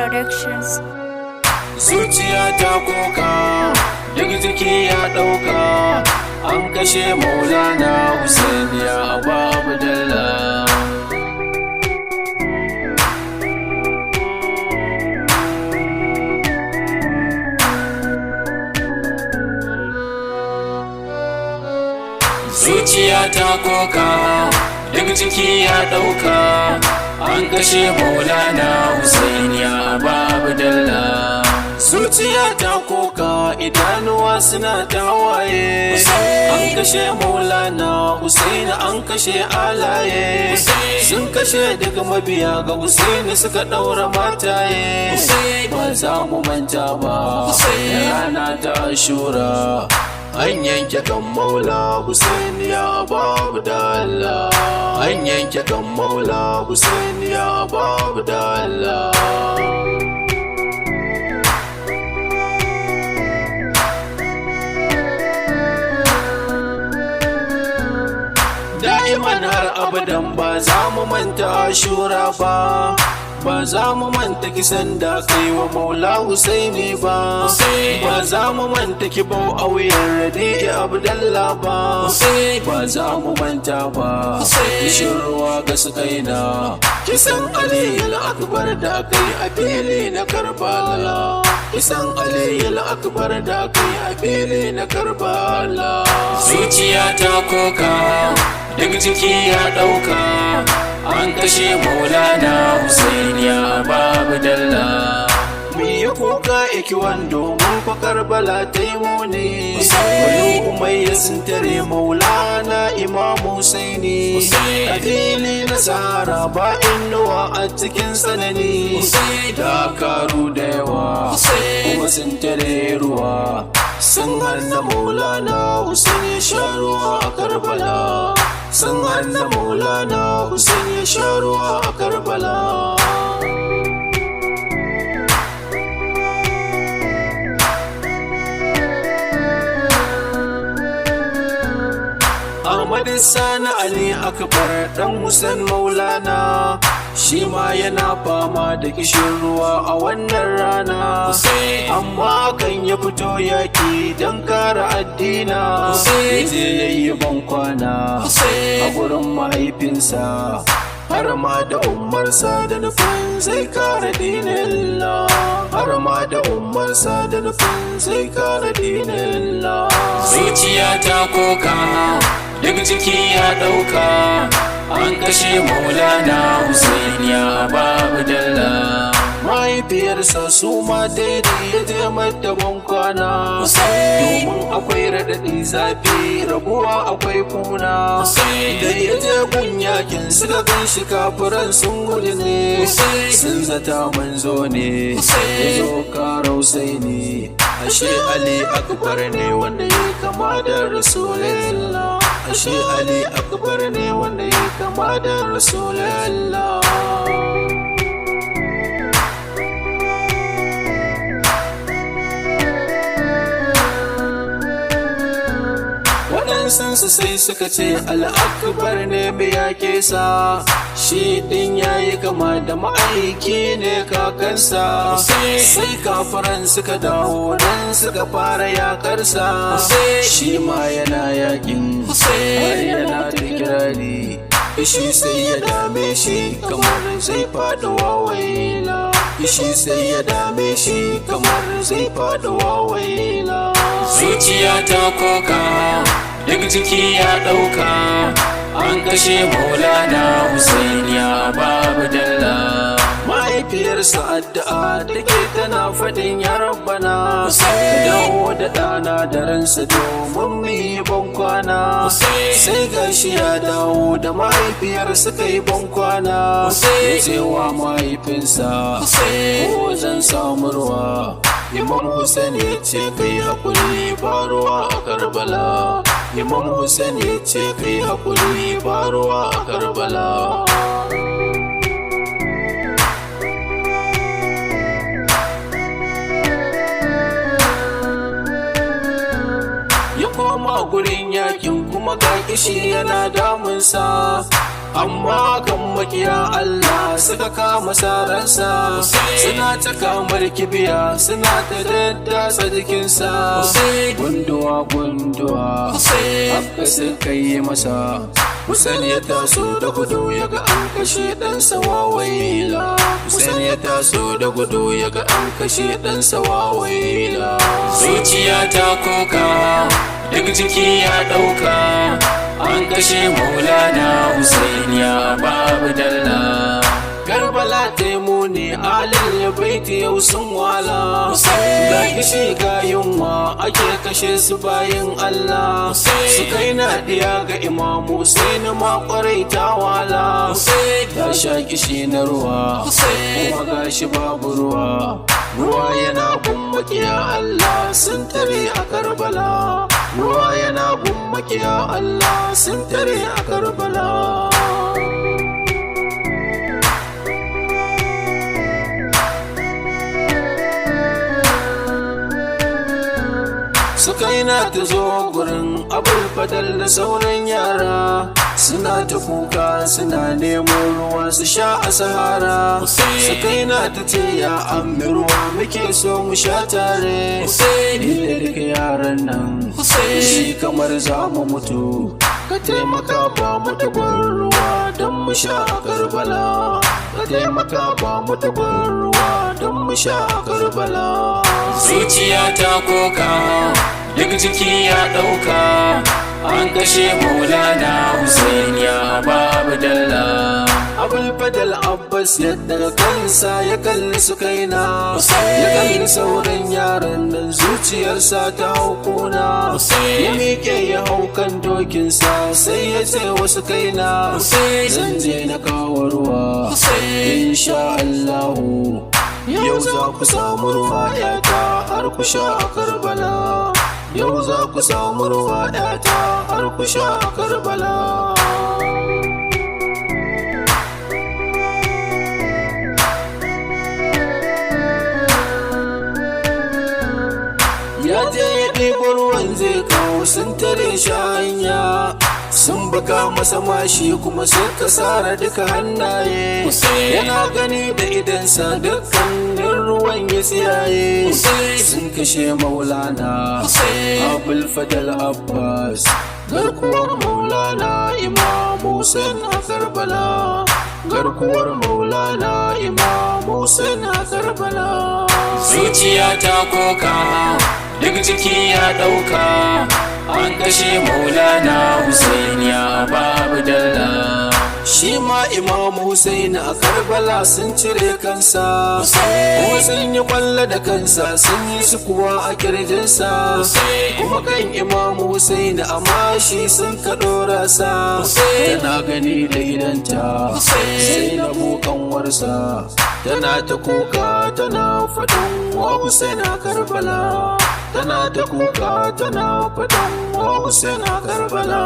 Productions. Zuciya ta koka, duk jiki ya ɗauka, an kashe Maulana Hussein ya Aba Abdallah. Zuciya ta koka, duk jiki ya ɗauka, an kashe Maulana Hussein ya Aba Abdallah. Zuciya ta koka, idanuwa suna tawaye, an kashe Maulana Hussein, an kashe alaye, sun kashe daga mabiya ga Hussein suka ɗaura mataye. Ba za mu manta ba, rana ta Ashura, an yanke kan Maula Hussein ya Aba Abdallah, an yanke kan Maula Hussein ya Aba Abdallah. Da'iman har abadan ba za mu manta Ashura ba, ba za mu manta kisan da kai wa Maula Husaini ba, ba za mu manta kibau a wuyan Radi'i Abdallah ba, ba za mu manta ba kishin ruwa ga su kaina, kisan Aliyu Akbar da kai a fili na Karbala, kisan Aliyu Akbar da kai a fili na Karbala. Zuciya ta koka, duk jiki ya ɗauka, an kashe Maulana Hussein ya Aba Abdallah. Me ya kuka iki wando mun fa Karbala ta yi muni, wani umayya sun tare Maulana Imam Husaini, a fili na Sahara ba inuwa a cikin sanani, dakaru da yawa kuma sun tare ruwa, sun hana Maulana Hussein ya sha ruwa a Karbala, sun hana Maulana Hussein ya sha ruwa a Karbala. Ahmad Sani Ali Akbar dan Hussein Maulana, shi ma yana fama da kishin ruwa a wannan rana, amma kan ya fito yaki don kare addina, je ya yi bankwana a gurin mahaifinsa, har ma da umarsa da nufin zai kare dinillah, har ma da umarsa da nufin zai kare dinillah. Zuciya ta koka, duk jiki ya ɗauka, an kashe Maulana Hussein ya Aba Abdallah. Mahaifiyarsa su ma daidai ya je mata bankwana, domin akwai raɗaɗi zafi, rabuwa akwai kuna, da ya je gun yakin suka gan shi kafiran sun gudu ne, sun zata manzo ne, ya zo kara Husaini, ashe Ali Akbar ne wanda ya kama da Rasulullah, ashe Ali Akbar ne wanda ya kama da Rasulullah. Waɗansu sai suka ce Al-Akbar ne mai yake sa, shi ɗin yayi kama da ma'aiki ne kakansa, sai kafiran suka dawo dan suka fara yakarsa, shi ma yana yakin har yana ta kirari, ishi sai ya dame shi kamar zai faɗi wawaila, ishi sai ya dame shi kamar zai faɗi wawaila. Zuciya ta koka, duk jiki ya ɗauka, an kashe Maulana Hussein ya Aba Abdallah. Mahaifiyarsa addu'a take tana faɗin ya Rabbana, ka dawo da ɗana da ransa domin mu yi bankwana, sai gashi ya dawo da mahaifiyar suka yi bankwana, ya ce wa mahaifinsa ko zan samu ruwa, Imam Hussein ya ce kai hakuri ba ruwa a Karbala, Imam Hussein ya ce kai hakuri ba ruwa a Karbala. Ya koma gurin yakin kuma ga kishi yana damunsa, amma kan makiya Allah suka kama saransa, suna ta kamar kibiya suna ta daddatsa jikinsa. Gunduwa gunduwa haka suka yi masa, Hussein ya taso da gudu ya ga an kashe ɗansa Wawaila. Hussein ya taso da gudu ya ga an kashe ɗansa Wawaila. Zuciya ta koka duk jiki ya ɗauka, an kashe Maulana Hussein ya babu dalla. Karbala taimu ne alil baiti yau sun wala, ga kishi ga yunwa ake kashe su bayin Allah. Su kai na diya ga Imam Hussein ma kwarai ta wala, ya sha kishi na ruwa kuma gashi babu ruwa. Ruwa yana gun makiya Allah sun tare a Karbala, ruwa yana gun makiya Allah sun tare a Karbala. Sukaina ta zo gurin Abul Fadal da sauran yara, suna ta kuka suna neman ruwa su sha a Sahara. Sukaina ta ce ya ammi ruwa muke so mu sha tare, ni da duka yaran nan shi kamar za mu mutu, ka taimaka ba mu taɓar ruwa don mu sha a Karbala, ka taimaka ba mu taɓar ruwa don mu sha a Karbala. Zuciya ta koka duk jiki ya ɗauka, an kashe Maulana Hussein ya babu dalla. Abul Fadal Abbas yadda kansa ya kalli Sukaina, ya kalli sauran yaran nan zuciyarsa ta hukuna, ya miƙe ya hau kan dokinsa sai ya ce wa Sukaina, zan je na kawo ruwa insha Allahu, yau za ku samu ruwa yata har ku sha a Karbala, yau za ku samu ruwa yata har ku sha a Karbala. Ya je ya ɗibo ruwan zai kawo sun tare shi hanya, sun buga masa mashi kuma suka sara duka hannaye. Yana gani da idansa dukkanin ruwan ya tsiyaye, sun kashe Maulana Abul Fadal Abbas, garkuwar Maulana Imam Hussein a Karbala, garkuwar Maulana Imam Hussein a Karbala. Zuciya ta koka duk jiki ya ɗauka, an kashe Maulana Hussein ya babu dalla. Shi ma Imam Hussein a Karbala sun cire kansa, kuma sun yi kwalla da kansa sun yi sukuwa a kirjinsa, kuma kan Imam Hussein a mashi sun ka ɗora sa. Tana gani da idanta sai na bukanwarsa, tana ta kuka tana faɗin wa Hussein a Karbala, tana ta kuka tana faɗin wa Hussein a Karbala.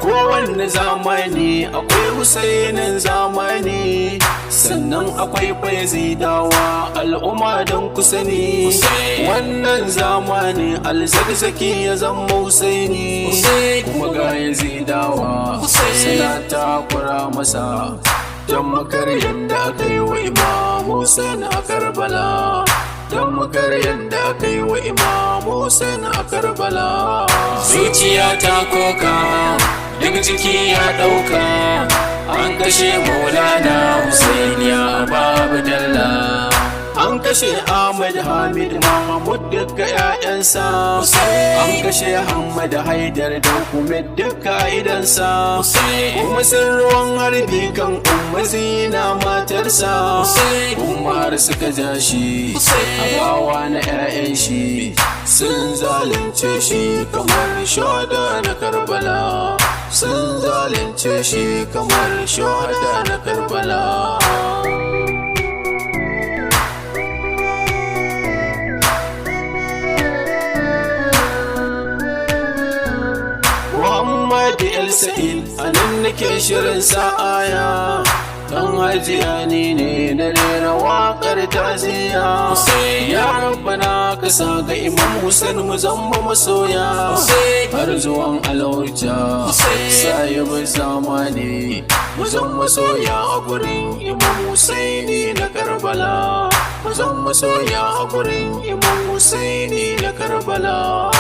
Kowanne zamani akwai Husainin zamani, sannan akwai Yazidawa al'umma don kusani. Wannan zamani Alzakzaki ya zama Husaini, kuma ga Yazidawa suna takura masa don makaryan da aka yi wa Imam Hussein a Karbala, don makaryan da aka yi wa Imam Hussein a Karbala. Zuciya ta koka duk jiki ya ɗauka, an kashe Maulana Hussein ya babu dalla. An kashe Ahmad Hamid Mahmud duka ‘ya'yansa, an kashe Ahmad Haidar da kuma duka idansa, kuma sun ruwan harbi kan Umma Zina matarsa, Umar suka ja shi a gawa na ‘ya'yan shi, sun zalunce shi kamar shahada na Karbala, sun zalunce shi kamar shahada na Karbala. Muhammad El Sa'id anan nake shirin sa'aya, dan hajiya ni ne na rera waƙar taziya. Ya rabbana ka sa ga Imam Hussein mu zama masoya har zuwan alauta sahibin zamani mu zama masoya a gurin Imam Husaini na Karbala, mu zama masoya a gurin Imam Husaini na Karbala.